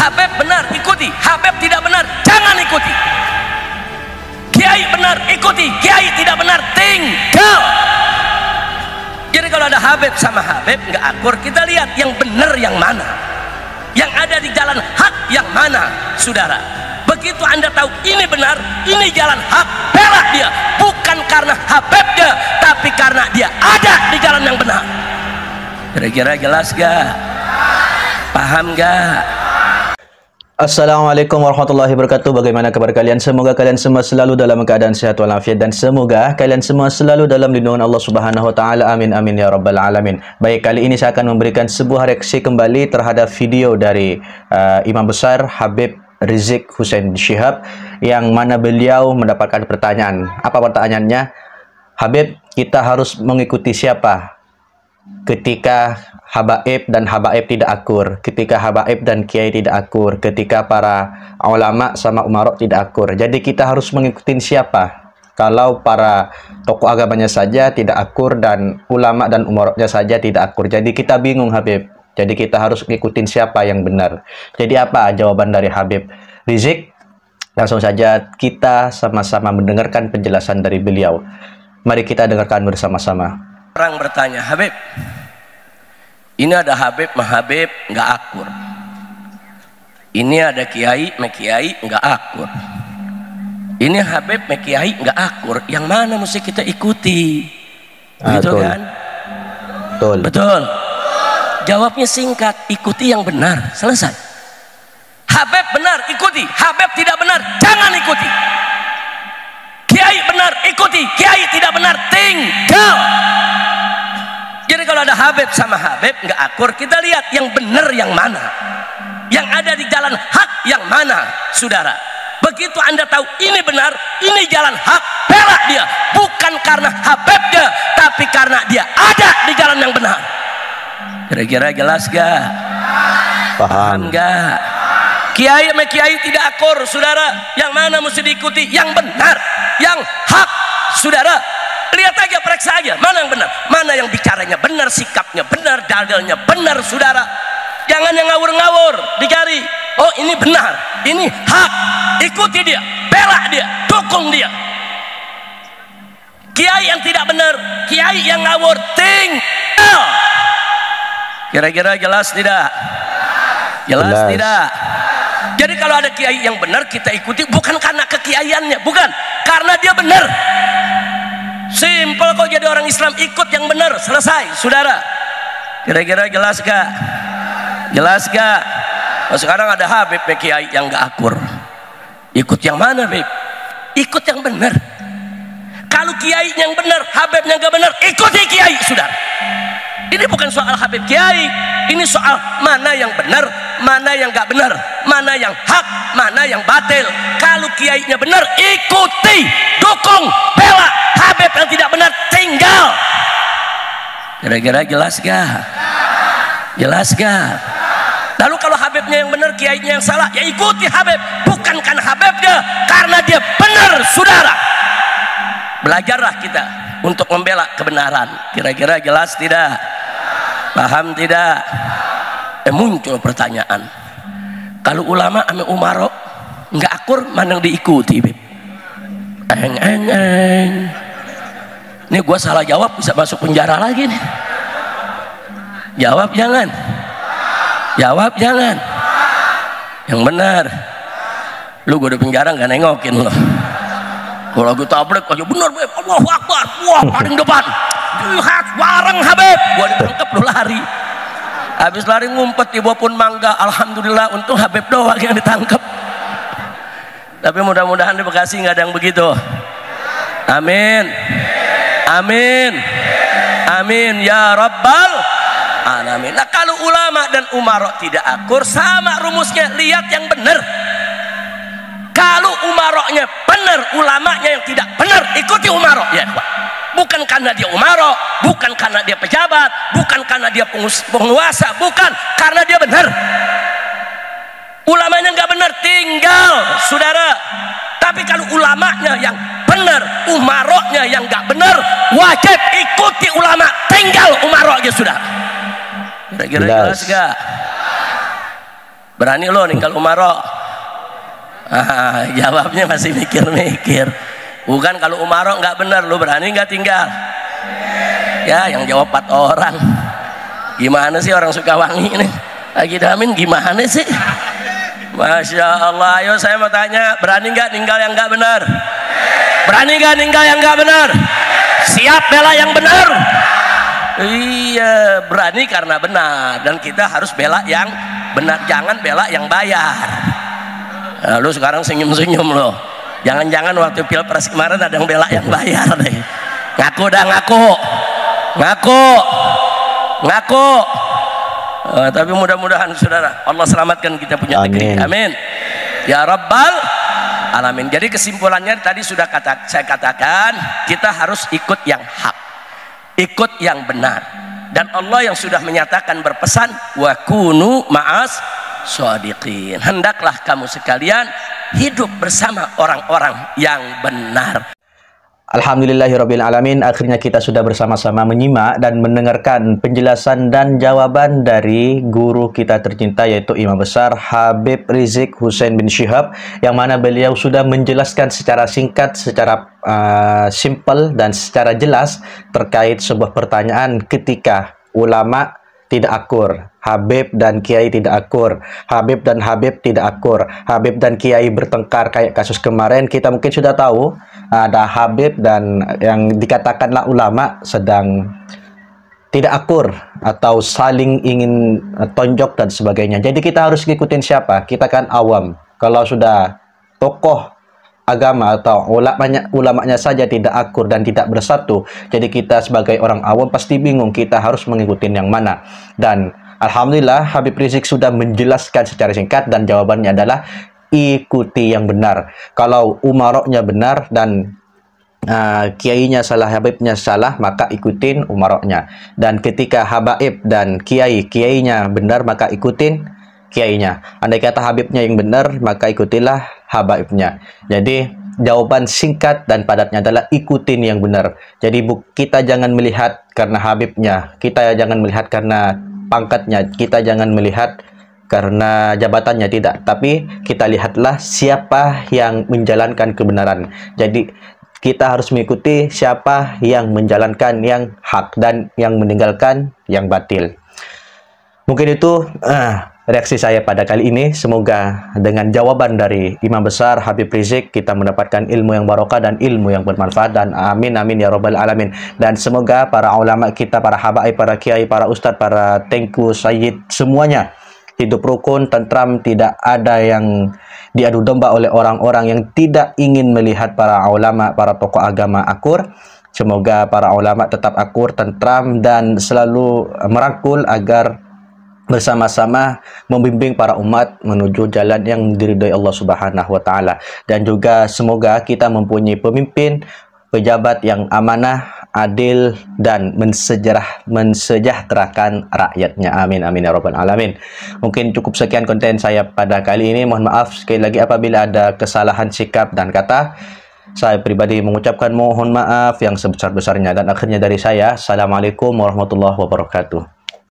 Habib benar, ikuti. Habib tidak benar, jangan ikuti. Kiai benar, ikuti. Kiai tidak benar, tinggal. Jadi kalau ada Habib sama Habib nggak akur, kita lihat yang benar yang mana, yang ada di jalan hak yang mana, saudara. Begitu Anda tahu ini benar, ini jalan hak, bela dia, bukan karena Habibnya, tapi karena dia ada di jalan yang benar. Kira-kira jelas gak? Paham gak? Assalamualaikum warahmatullahi wabarakatuh. Bagaimana kabar kalian? Semoga kalian semua selalu dalam keadaan sehat walafiat, dan semoga kalian semua selalu dalam lindungan Allah Subhanahu wa taala. Amin amin ya rabbal alamin. Baik, kali ini saya akan memberikan sebuah reaksi kembali terhadap video dari Imam Besar Habib Rizik Hussein Syihab, yang mana beliau mendapatkan pertanyaan. Apa pertanyaannya? Habib, kita harus mengikuti siapa ketika habaib dan habaib tidak akur, ketika habaib dan kiai tidak akur, ketika para ulama sama umarok tidak akur? Jadi kita harus mengikuti siapa kalau para tokoh agamanya saja tidak akur dan ulama dan umaroknya saja tidak akur? Jadi kita bingung, Habib. Jadi kita harus ngikutin siapa yang benar. Jadi apa jawaban dari Habib Rizik? Langsung saja kita sama-sama mendengarkan penjelasan dari beliau. Mari kita dengarkan bersama-sama. Orang bertanya, Habib, ini ada Habib Habib nggak akur, ini ada Kiai Kiai nggak akur, ini Habib Kiai nggak akur, yang mana mesti kita ikuti? Betul kan? Betul. Betul. Jawabnya singkat, ikuti yang benar, selesai. Habib benar, ikuti. Habib tidak benar, jangan ikuti. Kiai benar, ikuti. Kiai tidak benar, tinggal. Jadi kalau ada Habib sama Habib nggak akur, kita lihat yang benar yang mana, yang ada di jalan hak yang mana, saudara. Begitu Anda tahu ini benar, ini jalan hak, bela dia, bukan karena Habibnya, tapi karena dia ada di jalan yang benar. Kira-kira jelas gak? Paham gak? Kiai sama kiai tidak akur, saudara. Yang mana mesti diikuti? Yang benar, yang hak, saudara. Lihat aja, periksa aja, mana yang benar, mana yang bicaranya benar, sikapnya benar, dalilnya benar, saudara. Jangan yang ngawur-ngawur dicari. Oh ini benar, ini hak, ikuti dia, bela dia, dukung dia. Kiai yang tidak benar, kiai yang ngawur, tinggal. Kira-kira jelas tidak? Jelas tidak? Jadi kalau ada kiai yang benar kita ikuti, bukan karena kekiaiannya, bukan, karena dia benar. Simpel kok, jadi orang Islam ikut yang benar, selesai, saudara. Kira-kira jelas gak? Jelas gak? Oh, sekarang ada Habib kiai yang gak akur, ikut yang mana, Habib? Ikut yang benar. Kalau kiai yang benar, Habibnya gak benar, ikuti kiai, saudara. Ini bukan soal Habib kiai, ini soal mana yang benar, mana yang gak benar, mana yang hak, mana yang batil. Kalau kiainya benar, ikuti, dukung, bela. Habib yang tidak benar, tinggal. Kira-kira jelas gak? Jelas gak? Lalu kalau Habibnya yang benar, kiainya yang salah, ya ikuti Habib, bukan karena Habibnya, karena dia benar, saudara. Belajarlah kita untuk membela kebenaran. Kira-kira jelas tidak? Paham tidak? Muncul pertanyaan, kalau ulama sama umarok nggak akur, mana yang diikuti, Beb? Ini gua salah jawab bisa masuk penjara lagi nih. Jawab jangan, jawab jangan. Yang benar. Lu gua di penjara nggak nengokin lo. Kalau gue tabrak aja bener, Beb. Allahu Akbar, wah paling depan. Lihat bareng Habib, gua ditangkap lu lari. Habis lari ngumpet di bawah pohon mangga. Alhamdulillah, untung Habib doang yang ditangkap. Tapi mudah-mudahan di Bekasi nggak ada yang begitu. Amin, amin, amin ya rabbal alamin. Nah kalau ulama dan umarok tidak akur, sama rumusnya, lihat yang benar. Kalau umaroknya benar, ulamanya yang tidak benar, ikuti umarok ya. Bukan karena dia umarok, bukan karena dia pejabat, bukan karena dia penguasa, bukan, karena dia benar. Ulamanya nggak benar, tinggal, saudara. Tapi kalau ulamanya yang benar, umaroknya yang nggak benar, wajib ikuti ulama, tinggal umaroknya, saudara. Kira-kira jelas gak? Berani lo ninggal umroh? Jawabnya masih mikir-mikir. Bukan kalau umroh nggak benar, lo berani nggak tinggal? Ya, yang jawab 4 orang. Gimana sih orang Sukawangi ini? Lagi Damin gimana sih? Masya Allah. Ayo saya mau tanya, berani nggak ninggal yang nggak benar? Berani nggak ninggal yang nggak benar? Siap bela yang benar? Iya, berani karena benar, dan kita harus bela yang benar, jangan bela yang bayar. Nah, lu sekarang senyum-senyum lo. Jangan-jangan waktu pilpres kemarin ada yang bela yang bayar deh. Ngaku dah, ngaku. Tapi mudah-mudahan saudara, Allah selamatkan kita punya negeri. Amin. Ya Rabbal Alamin. Jadi kesimpulannya tadi sudah saya katakan, kita harus ikut yang hak, ikut yang benar, dan Allah yang sudah menyatakan berpesan, wa kunu ma'as shadiqin, hendaklah kamu sekalian hidup bersama orang-orang yang benar. Alhamdulillahirabbil alamin, akhirnya kita sudah bersama-sama menyimak dan mendengarkan penjelasan dan jawaban dari guru kita tercinta, yaitu Imam Besar Habib Rizik Hussein bin Syihab, yang mana beliau sudah menjelaskan secara singkat, secara simple dan secara jelas terkait sebuah pertanyaan ketika ulama tidak akur, Habib dan Kiai tidak akur, Habib dan Habib tidak akur, Habib dan Kiai bertengkar kayak kasus kemarin. Kita mungkin sudah tahu ada Habib dan yang dikatakanlah ulama sedang tidak akur atau saling ingin tonjok dan sebagainya. Jadi kita harus ngikutin siapa? Kita kan awam. Kalau sudah tokoh agama atau ulamanya saja tidak akur dan tidak bersatu, jadi kita sebagai orang awam pasti bingung kita harus mengikuti yang mana. Dan alhamdulillah Habib Rizik sudah menjelaskan secara singkat, dan jawabannya adalah ikuti yang benar. Kalau umaroknya benar dan kiainya salah, habibnya salah, maka ikutin umaroknya. Dan ketika habaib dan kiainya benar, maka ikutin kiainya. Andai kata habibnya yang benar, maka ikutilah habaibnya. Jadi jawaban singkat dan padatnya adalah ikutin yang benar. Jadi kita jangan melihat karena habibnya, kita jangan melihat karena pangkatnya, kita jangan melihat karena jabatannya, tidak. Tapi kita lihatlah siapa yang menjalankan kebenaran. Jadi kita harus mengikuti siapa yang menjalankan yang hak dan yang meninggalkan yang batil. Mungkin itu reaksi saya pada kali ini. Semoga dengan jawaban dari Imam Besar Habib Rizik kita mendapatkan ilmu yang barokah dan ilmu yang bermanfaat, dan amin amin ya Rabbal Alamin. Dan semoga para ulama kita, para habaib, para kiai, para ustadz, para tengku, sayyid, semuanya hidup rukun, tentram, tidak ada yang diadu domba oleh orang-orang yang tidak ingin melihat para ulama, para tokoh agama akur. Semoga para ulama tetap akur, tentram, dan selalu merangkul agar bersama-sama membimbing para umat menuju jalan yang diridhai Allah Subhanahu wa taala. Dan juga semoga kita mempunyai pemimpin, pejabat yang amanah, adil, dan mensejahterakan rakyatnya. Amin amin ya Rabbal Alamin. Mungkin cukup sekian konten saya pada kali ini. Mohon maaf sekali lagi apabila ada kesalahan sikap dan kata. Saya pribadi mengucapkan mohon maaf yang sebesar-besarnya. Dan akhirnya dari saya, Assalamualaikum warahmatullahi wabarakatuh.